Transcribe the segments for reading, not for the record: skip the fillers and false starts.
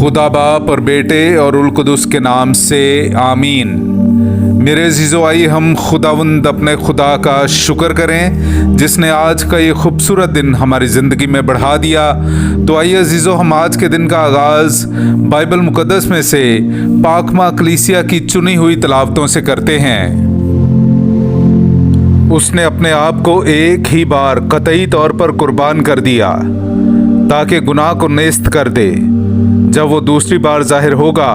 खुदा बाप और बेटे और उल कुदुस के नाम से आमीन। मेरे अज़ीज़ो, आइए हम खुदावंद अपने खुदा का शुक्र करें जिसने आज का ये खूबसूरत दिन हमारी ज़िंदगी में बढ़ा दिया। तो आइए अज़ीज़ो, हम आज के दिन का आगाज़ बाइबल मुक़द्दस में से पाकमा कलीसिया की चुनी हुई तिलावतों से करते हैं। उसने अपने आप को एक ही बार कतई तौर पर कुर्बान कर दिया ताकि गुनाह को नेस्त कर दे। जब वो दूसरी बार जाहिर होगा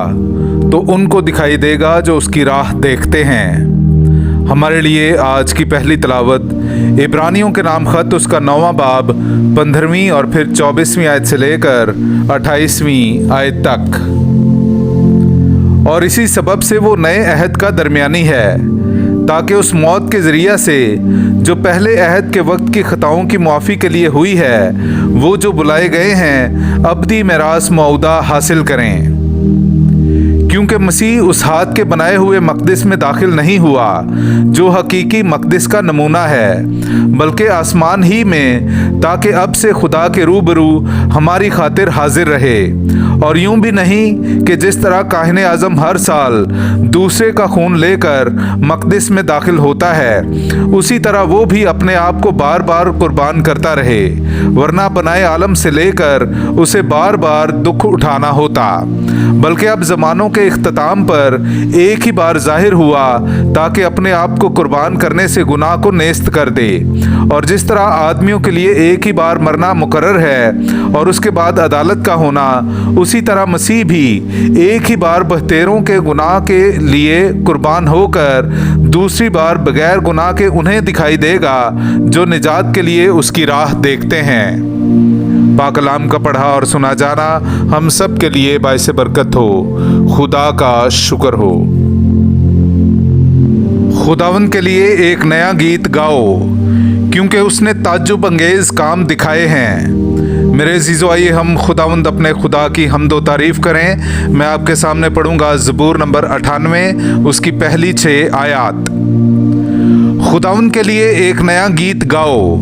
तो उनको दिखाई देगा जो उसकी राह देखते हैं। हमारे लिए आज की पहली तिलावत इब्रानियों के नाम खत उसका 9वां बाब 15वीं और फिर 24वीं आयत से लेकर 28वीं आयत तक। और इसी सबब से वो नए अहद का दरमियानी है ताकि उस मौत के ज़रिया से जो पहले अहद के वक्त की खताओं की मुआफ़ी के लिए हुई है, वो जो बुलाए गए हैं अबदी मेरास मौदा हासिल करें। क्योंकि मसीह उस हाथ के बनाए हुए मक़दिस में दाखिल नहीं हुआ जो हकीकी मक़दिस का नमूना है, बल्कि आसमान ही में, ताकि अब से खुदा के रूबरू हमारी खातिर हाजिर रहे। और यूं भी नहीं कि जिस तरह काहिने आज़म हर साल दूसरे का खून लेकर मक़दिस में दाखिल होता है, उसी तरह वो भी अपने आप को बार बार कुर्बान करता रहे, वरना बनाए आलम से लेकर उसे बार बार दुख उठाना होता। बल्कि अब ज़मानों के इख्तिताम पर एक ही बार जाहिर हुआ ताकि अपने आप को कुर्बान करने से गुनाह को नेस्त कर दे। और जिस तरह आदमियों के लिए एक ही बार मरना मुकर्रर है और उसके बाद अदालत का होना, उसी तरह मसीह भी एक ही बार बहतेरों के गुनाह के लिए कुर्बान होकर दूसरी बार बगैर गुनाह के उन्हें दिखाई देगा जो निजात के लिए उसकी राह देखते हैं। पाक कलाम का पढ़ा और सुना जाना हम सब के लिए बाइस बरकत हो। खुदा का शुक्र हो। खुदावन के लिए एक नया गीत गाओ क्योंकि उसने ताज्जुब अंगेज काम दिखाए हैं। मेरे अज़ीज़ो, आइए हम खुदावंद अपने खुदा की हम्दो तारीफ़ करें। मैं आपके सामने पढ़ूंगा ज़बूर नंबर 98 उसकी पहली 6 आयात। खुदावंद के लिए एक नया गीत गाओ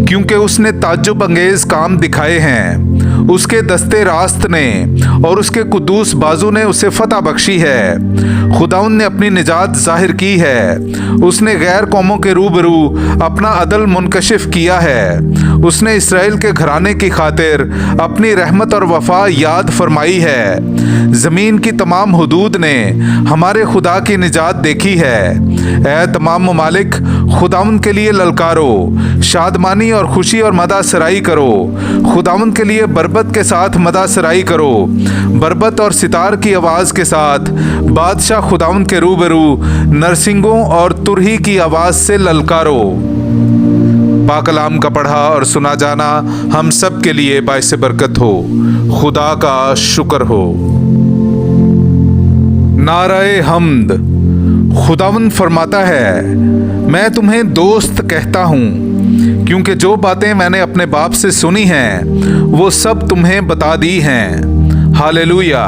क्योंकि उसने ताज्जुब अंगेज काम दिखाए हैं। उसके दस्ते रास्त ने और उसके कुदूस बाजू ने उसे फतह बख्शी है। खुदावंद ने अपनी निजात जाहिर की है। उसने गैर कौमों के रूबरू अपना अदल मुनकशिफ किया है। उसने इसराइल के घराने की खातिर अपनी रहमत और वफा याद फरमाई है। ज़मीन की तमाम हुदूद ने हमारे खुदा की निजात देखी है। ऐ तमाम ममालिक, खुदावंद के लिए ललकारो, शादमानी और खुशी और मदा सराई करो। खुदावंद के लिए बरबत के साथ मदा सराई करो। बरबत और सितार की आवाज़ के साथ बादशाह खुदावंद के रूबरू नरसिंगों और तुरही की आवाज़ से ललकारो। पाक कलाम का पढ़ा और सुना जाना हम सब के लिए बाइस बरकत हो। खुदा का शुक्र हो। नाराए हम्द। खुदावंद फरमाता है, मैं तुम्हें दोस्त कहता हूँ क्योंकि जो बातें मैंने अपने बाप से सुनी हैं वो सब तुम्हें बता दी हैं। हालेलुया।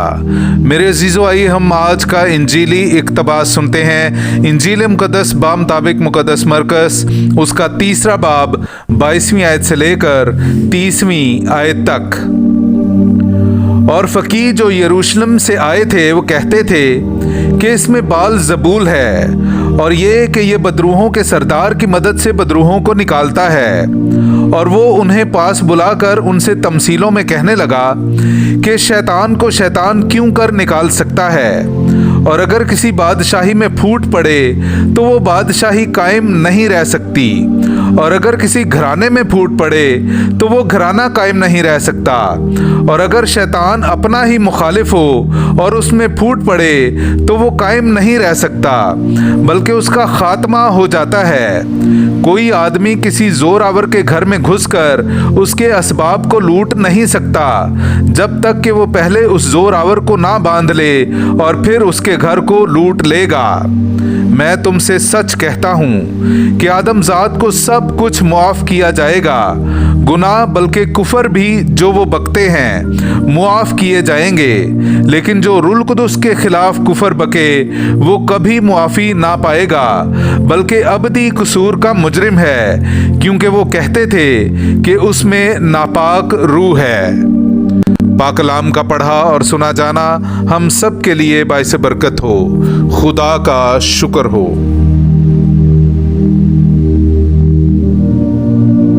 मेरे अज़ीज़ो, आइए हम आज का इंजीली इक़्तिबास सुनते हैं। इंजील मुक़द्दस बामुताबिक मुक़द्दस मरकस उसका 3रा बाब 22वीं आयत से लेकर 30वीं आयत तक। और फ़कीह जो यरूशलेम से आए थे वो कहते थे कि इसमें बाल ज़बूल है, और ये कि ये बदरूहों के सरदार की मदद से बदरूहों को निकालता है। और वो उन्हें पास बुलाकर उनसे तमसीलों में कहने लगा कि शैतान को शैतान क्यों कर निकाल सकता है, और अगर किसी बादशाही में फूट पड़े तो वो बादशाही कायम नहीं रह सकती, और अगर किसी घराने में फूट पड़े तो वो घराना कायम नहीं रह सकता। और अगर शैतान अपना ही मुखालिफ हो और उसमें फूट पड़े तो वो कायम नहीं रह सकता, बल्कि उसका खात्मा हो जाता है। कोई आदमी किसी जोरावर के घर में घुसकर उसके असबाब को लूट नहीं सकता जब तक कि वो पहले उस जोरावर को ना बांध ले और फिर उसके घर को लूट लेगा। मैं तुमसे सच कहता हूँ कि आदमजात को सब कुछ मुआफ़ किया जाएगा, गुनाह बल्कि कुफर भी जो वो बकते हैं मुआफ़ किए जाएंगे, लेकिन जो रूल कुदुस के खिलाफ कुफर बके वो कभी मुआफ़ी ना पाएगा, बल्कि अबदी कसूर का मुजरिम है, क्योंकि वो कहते थे कि उसमें नापाक रूह है। पाकलाम का पढ़ा और सुना जाना हम सब के लिए बाइस बरकत हो। खुदा का शुक्र हो।